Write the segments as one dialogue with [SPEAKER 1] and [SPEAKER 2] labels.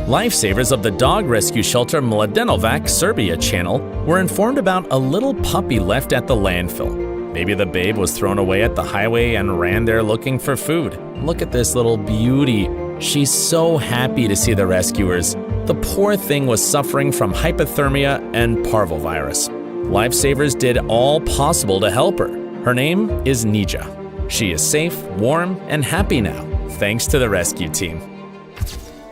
[SPEAKER 1] Lifesavers of the dog rescue shelter Mladenovac, Serbia channel were informed about a little puppy left at the landfill. Maybe the babe was thrown away at the highway and ran there looking for food. Look at this little beauty. She's so happy to see the rescuers. The poor thing was suffering from hypothermia and parvovirus. Lifesavers did all possible to help her. Her name is Nija. She is safe, warm, and happy now, thanks to the rescue team.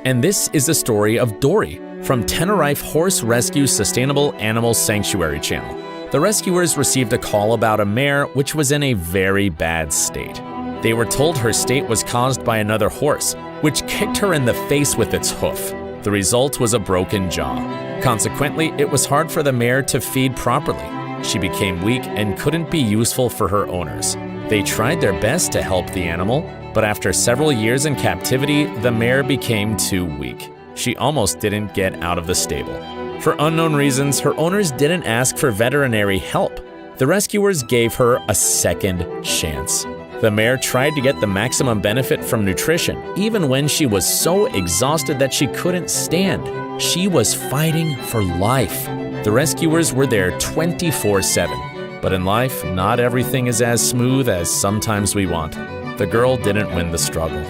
[SPEAKER 1] And this is the story of Dory from Tenerife Horse Rescue Sustainable Animal Sanctuary channel. The rescuers received a call about a mare which was in a very bad state. They were told her state was caused by another horse, which kicked her in the face with its hoof. The result was a broken jaw. Consequently, it was hard for the mare to feed properly. She became weak and couldn't be useful for her owners. They tried their best to help the animal, but after several years in captivity, the mare became too weak. She almost didn't get out of the stable. For unknown reasons, her owners didn't ask for veterinary help. The rescuers gave her a second chance. The mare tried to get the maximum benefit from nutrition, even when she was so exhausted that she couldn't stand. She was fighting for life. The rescuers were there 24/7. But in life, not everything is as smooth as sometimes we want. The girl didn't win the struggle.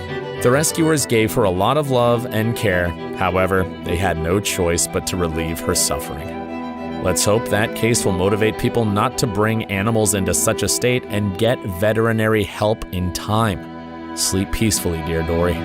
[SPEAKER 1] The rescuers gave her a lot of love and care. However, they had no choice but to relieve her suffering. Let's hope that case will motivate people not to bring animals into such a state and get veterinary help in time. Sleep peacefully, dear Dory.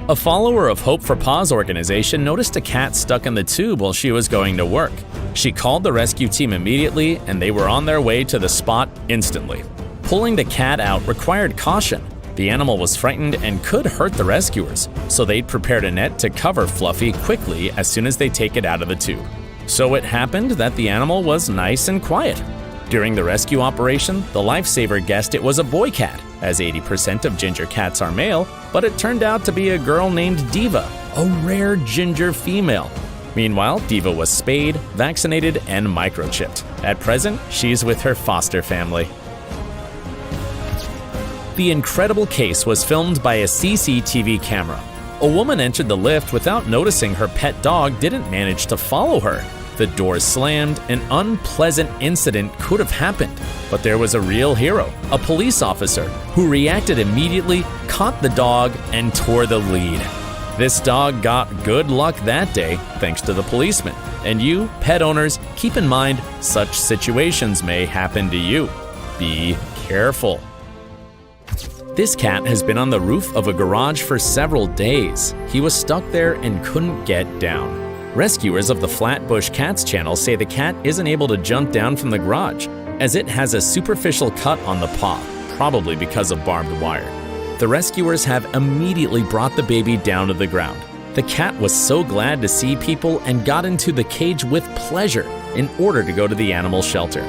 [SPEAKER 1] A follower of Hope for Paws organization noticed a cat stuck in the tube while she was going to work. She called the rescue team immediately, and they were on their way to the spot instantly. Pulling the cat out required caution. The animal was frightened and could hurt the rescuers, so they'd prepared a net to cover Fluffy quickly as soon as they take it out of the tube. So it happened that the animal was nice and quiet. During the rescue operation, the lifesaver guessed it was a boy cat, as 80% of ginger cats are male, but it turned out to be a girl named Diva, a rare ginger female. Meanwhile, Diva was spayed, vaccinated, and microchipped. At present, she's with her foster family. The incredible case was filmed by a CCTV camera. A woman entered the lift without noticing her pet dog didn't manage to follow her. The doors slammed, an unpleasant incident could have happened. But there was a real hero, a police officer, who reacted immediately, caught the dog, and tore the lead. This dog got good luck that day, thanks to the policeman. And you, pet owners, keep in mind, such situations may happen to you. Be careful. This cat has been on the roof of a garage for several days. He was stuck there and couldn't get down. Rescuers of the Flatbush Cats channel say the cat isn't able to jump down from the garage, as it has a superficial cut on the paw, probably because of barbed wire. The rescuers have immediately brought the baby down to the ground. The cat was so glad to see people and got into the cage with pleasure in order to go to the animal shelter.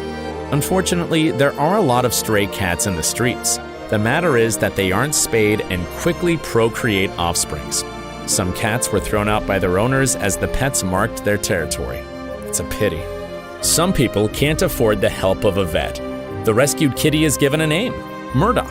[SPEAKER 1] Unfortunately, there are a lot of stray cats in the streets. The matter is that they aren't spayed and quickly procreate offsprings. Some cats were thrown out by their owners as the pets marked their territory. It's a pity. Some people can't afford the help of a vet. The rescued kitty is given a name, Murdoch.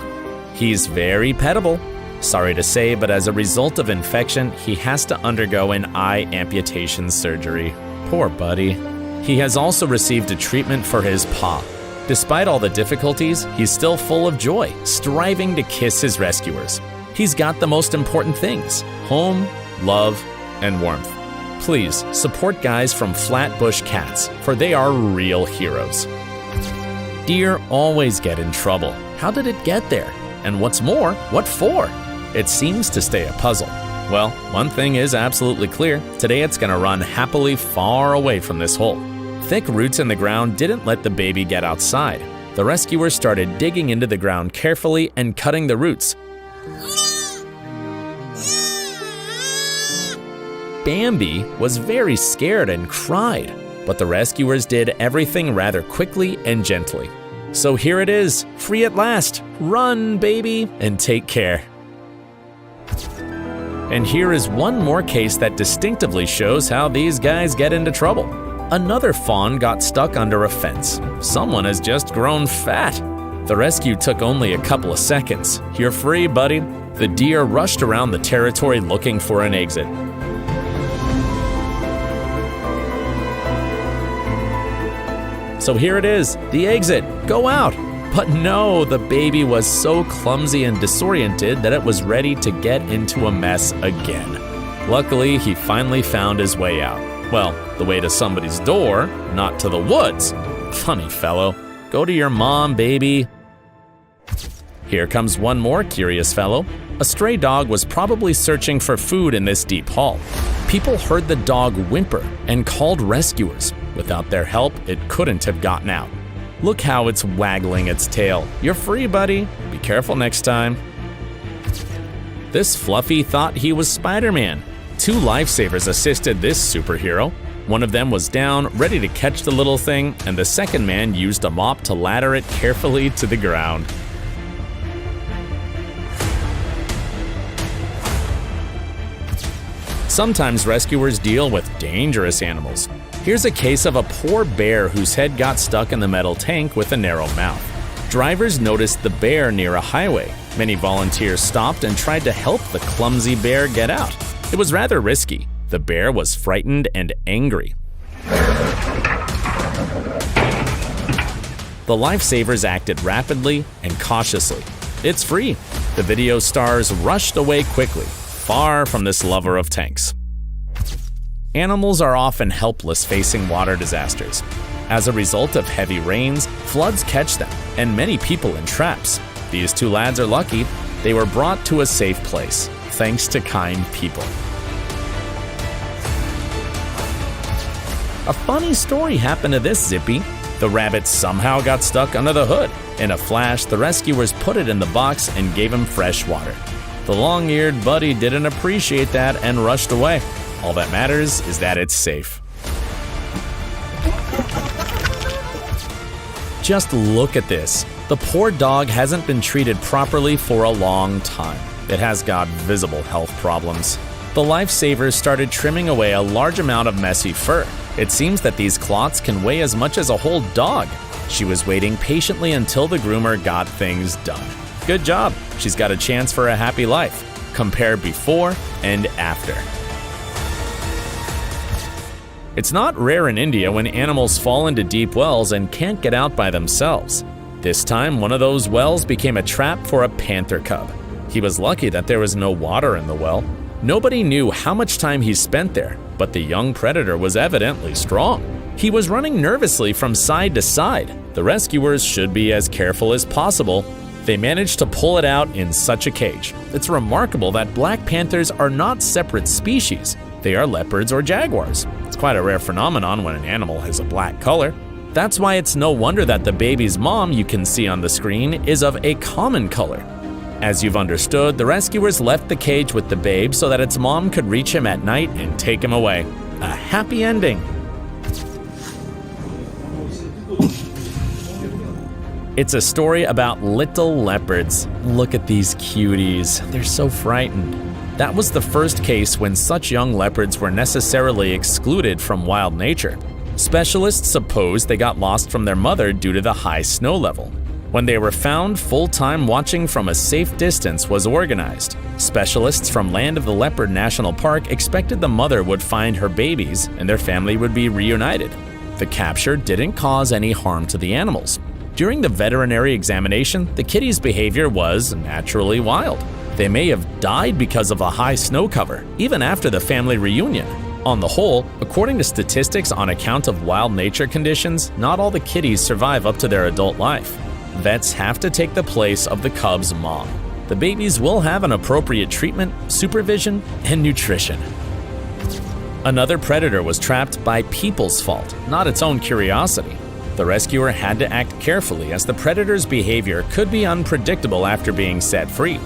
[SPEAKER 1] He's very pettable. Sorry to say, but as a result of infection, he has to undergo an eye amputation surgery. Poor buddy. He has also received a treatment for his paw. Despite all the difficulties, he's still full of joy, striving to kiss his rescuers. He's got the most important things: home, love, and warmth. Please support guys from Flatbush Cats, for they are real heroes. Deer always get in trouble. How did it get there? And what's more, what for? It seems to stay a puzzle. Well, one thing is absolutely clear. Today it's gonna run happily far away from this hole. Thick roots in the ground didn't let the baby get outside. The rescuers started digging into the ground carefully and cutting the roots. Bambi was very scared and cried, but the rescuers did everything rather quickly and gently. So here it is, free at last. Run, baby, and take care. And here is one more case that distinctively shows how these guys get into trouble. Another fawn got stuck under a fence. Someone has just grown fat. The rescue took only a couple of seconds. You're free, buddy. The deer rushed around the territory looking for an exit. So here it is, the exit, go out. But no, the baby was so clumsy and disoriented that it was ready to get into a mess again. Luckily, he finally found his way out. Well, the way to somebody's door, not to the woods. Funny fellow. Go to your mom, baby. Here comes one more curious fellow. A stray dog was probably searching for food in this deep hall. People heard the dog whimper and called rescuers. Without their help, it couldn't have gotten out. Look how it's waggling its tail. You're free, buddy. Be careful next time. This Fluffy thought he was Spider-Man. 2 lifesavers assisted this superhero. One of them was down, ready to catch the little thing, and the second man used a mop to ladder it carefully to the ground. Sometimes rescuers deal with dangerous animals. Here's a case of a poor bear whose head got stuck in the metal tank with a narrow mouth. Drivers noticed the bear near a highway. Many volunteers stopped and tried to help the clumsy bear get out. It was rather risky. The bear was frightened and angry. The lifesavers acted rapidly and cautiously. It's free. The video stars rushed away quickly, far from this lover of tanks. Animals are often helpless facing water disasters. As a result of heavy rains, floods catch them, and many people in traps. These 2 lads are lucky. They were brought to a safe place, thanks to kind people. A funny story happened to this Zippy. The rabbit somehow got stuck under the hood. In a flash, the rescuers put it in the box and gave him fresh water. The long-eared buddy didn't appreciate that and rushed away. All that matters is that it's safe. Just look at this. The poor dog hasn't been treated properly for a long time. It has got visible health problems. The lifesavers started trimming away a large amount of messy fur. It seems that these clots can weigh as much as a whole dog. She was waiting patiently until the groomer got things done. Good job. She's got a chance for a happy life. Compare before and after. It's not rare in India when animals fall into deep wells and can't get out by themselves. This time, one of those wells became a trap for a panther cub. He was lucky that there was no water in the well. Nobody knew how much time he spent there, but the young predator was evidently strong. He was running nervously from side to side. The rescuers should be as careful as possible. They managed to pull it out in such a cage. It's remarkable that black panthers are not separate species. They are leopards or jaguars. It's quite a rare phenomenon when an animal has a black color. That's why it's no wonder that the baby's mom you can see on the screen is of a common color. As you've understood, the rescuers left the cage with the babe so that its mom could reach him at night and take him away. A happy ending. It's a story about little leopards. Look at these cuties. They're so frightened. That was the first case when such young leopards were necessarily excluded from wild nature. Specialists suppose they got lost from their mother due to the high snow level. When they were found, full-time watching from a safe distance was organized. Specialists from Land of the Leopard National Park expected the mother would find her babies and their family would be reunited. The capture didn't cause any harm to the animals. During the veterinary examination, the kitties' behavior was naturally wild. They may have died because of a high snow cover, even after the family reunion. On the whole, according to statistics on account of wild nature conditions, not all the kitties survive up to their adult life. Vets have to take the place of the cub's mom. The babies will have an appropriate treatment, supervision, and nutrition. Another predator was trapped by people's fault, not its own curiosity. The rescuer had to act carefully as the predator's behavior could be unpredictable after being set free.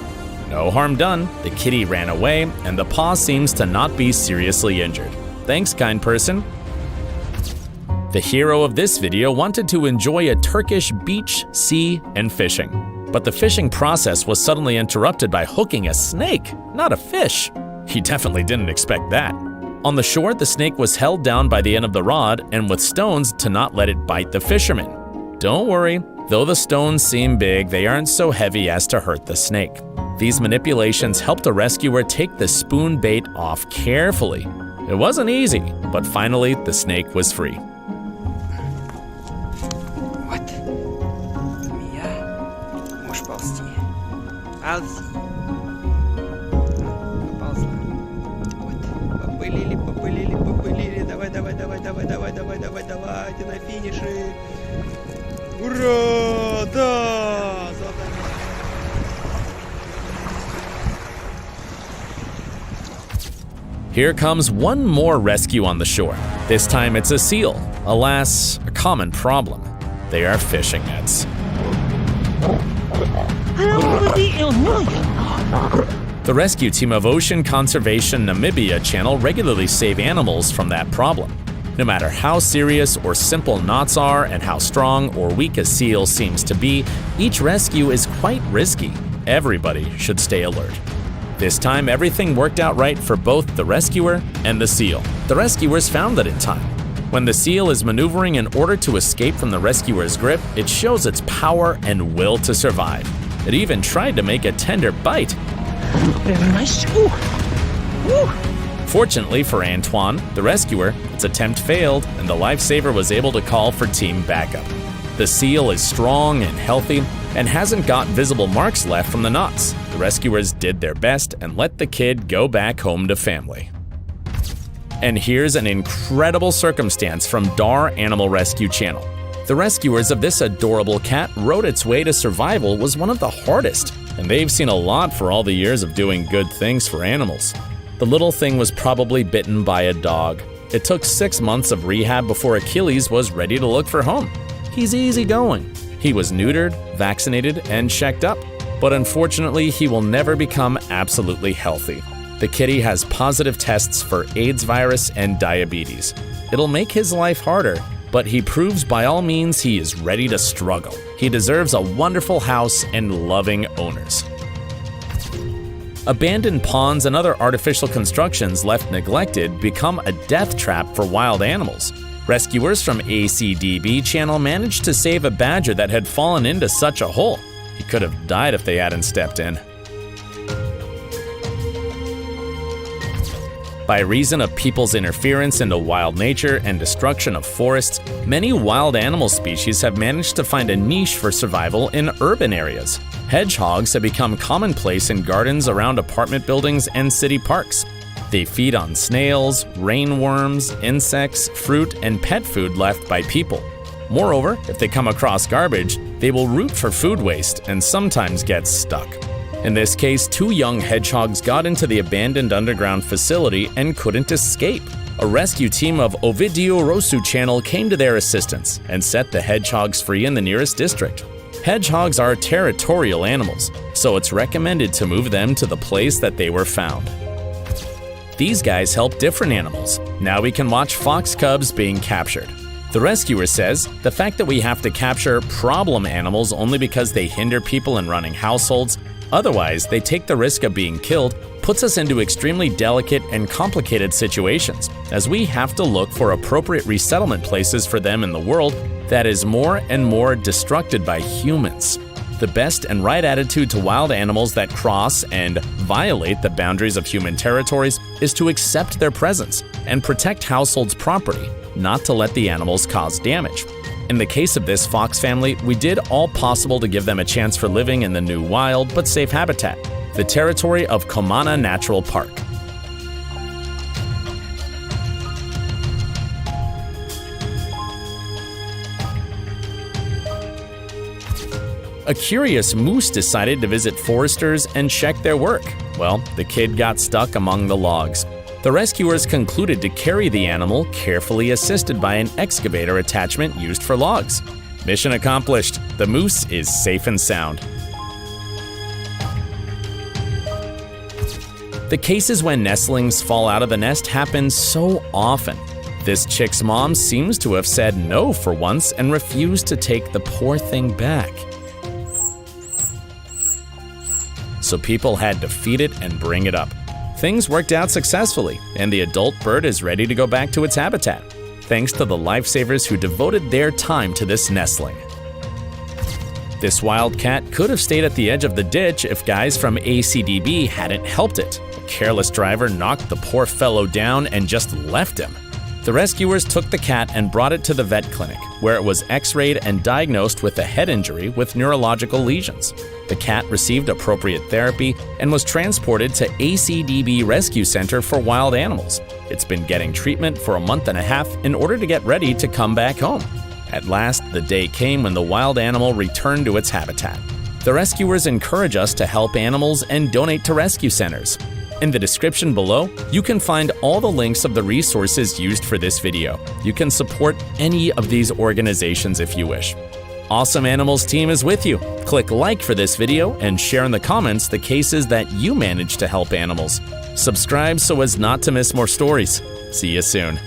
[SPEAKER 1] No harm done, the kitty ran away, and the paw seems to not be seriously injured. Thanks, kind person. The hero of this video wanted to enjoy a Turkish beach, sea, and fishing. But the fishing process was suddenly interrupted by hooking a snake, not a fish. He definitely didn't expect that. On the shore, the snake was held down by the end of the rod and with stones to not let it bite the fisherman. Don't worry, though the stones seem big, they aren't so heavy as to hurt the snake. These manipulations helped the rescuer take the spoon bait off carefully. It wasn't easy, but finally the snake was free.
[SPEAKER 2] Вот. Змея. Можешь ползти. Ползи. Поползла. Вот. Попылили, попылили, попылили. Давай, давай, давай, давай, давай, давай, давай, давай. Ты на финише. Ура! Да! Золотая медаль.
[SPEAKER 1] Here comes one more rescue on the shore. This time it's a seal. Alas, a common problem. They are fishing nets. The rescue team of Ocean Conservation Namibia Channel regularly save animals from that problem. No matter how serious or simple knots are and how strong or weak a seal seems to be, each rescue is quite risky. Everybody should stay alert. This time, everything worked out right for both the rescuer and the seal. The rescuers found it in time. When the seal is maneuvering in order to escape from the rescuer's grip, it shows its power and will to survive. It even tried to make a tender bite.
[SPEAKER 3] Very nice. Ooh. Ooh.
[SPEAKER 1] Fortunately for Antoine, the rescuer, its attempt failed and the lifesaver was able to call for team backup. The seal is strong and healthy and hasn't got visible marks left from the knots. The rescuers did their best and let the kid go back home to family. And here's an incredible circumstance from Dar Animal Rescue Channel. The rescuers of this adorable cat wrote its way to survival was one of the hardest, and they've seen a lot for all the years of doing good things for animals. The little thing was probably bitten by a dog. It took 6 months of rehab before Achilles was ready to look for home. He's easygoing. He was neutered, vaccinated, and checked up. But unfortunately, he will never become absolutely healthy. The kitty has positive tests for AIDS virus and diabetes. It'll make his life harder, but he proves by all means he is ready to struggle. He deserves a wonderful house and loving owners. Abandoned ponds and other artificial constructions left neglected become a death trap for wild animals. Rescuers from ACDB Channel managed to save a badger that had fallen into such a hole. He could have died if they hadn't stepped in. By reason of people's interference into wild nature and destruction of forests, many wild animal species have managed to find a niche for survival in urban areas. Hedgehogs have become commonplace in gardens around apartment buildings and city parks. They feed on snails, rainworms, insects, fruit, and pet food left by people. Moreover, if they come across garbage, they will root for food waste and sometimes get stuck. In this case, 2 young hedgehogs got into the abandoned underground facility and couldn't escape. A rescue team of Ovidio Rosu Channel came to their assistance and set the hedgehogs free in the nearest district. Hedgehogs are territorial animals, so it's recommended to move them to the place that they were found. These guys help different animals. Now we can watch fox cubs being captured. The rescuer says the fact that we have to capture problem animals only because they hinder people in running households, otherwise they take the risk of being killed, puts us into extremely delicate and complicated situations, as we have to look for appropriate resettlement places for them in the world that is more and more destructed by humans. The best and right attitude to wild animals that cross and violate the boundaries of human territories is to accept their presence and protect households' property, not to let the animals cause damage. In the case of this fox family, we did all possible to give them a chance for living in the new wild but safe habitat, the territory of Comana Natural Park. A curious moose decided to visit foresters and check their work. Well, the kid got stuck among the logs. The rescuers concluded to carry the animal, carefully assisted by an excavator attachment used for logs. Mission accomplished. The moose is safe and sound. The cases when nestlings fall out of the nest happen so often. This chick's mom seems to have said no for once and refused to take the poor thing back. So people had to feed it and bring it up. Things worked out successfully, and the adult bird is ready to go back to its habitat, thanks to the lifesavers who devoted their time to this nestling. This wild cat could have stayed at the edge of the ditch if guys from ACDB hadn't helped it. A careless driver knocked the poor fellow down and just left him. The rescuers took the cat and brought it to the vet clinic, where it was x-rayed and diagnosed with a head injury with neurological lesions. The cat received appropriate therapy and was transported to ACDB Rescue Center for Wild Animals. It's been getting treatment for a month and a half in order to get ready to come back home. At last, the day came when the wild animal returned to its habitat. The rescuers encourage us to help animals and donate to rescue centers. In the description below, you can find all the links of the resources used for this video. You can support any of these organizations if you wish. Awesome Animals team is with you. Click like for this video and share in the comments the cases that you managed to help animals. Subscribe so as not to miss more stories. See you soon.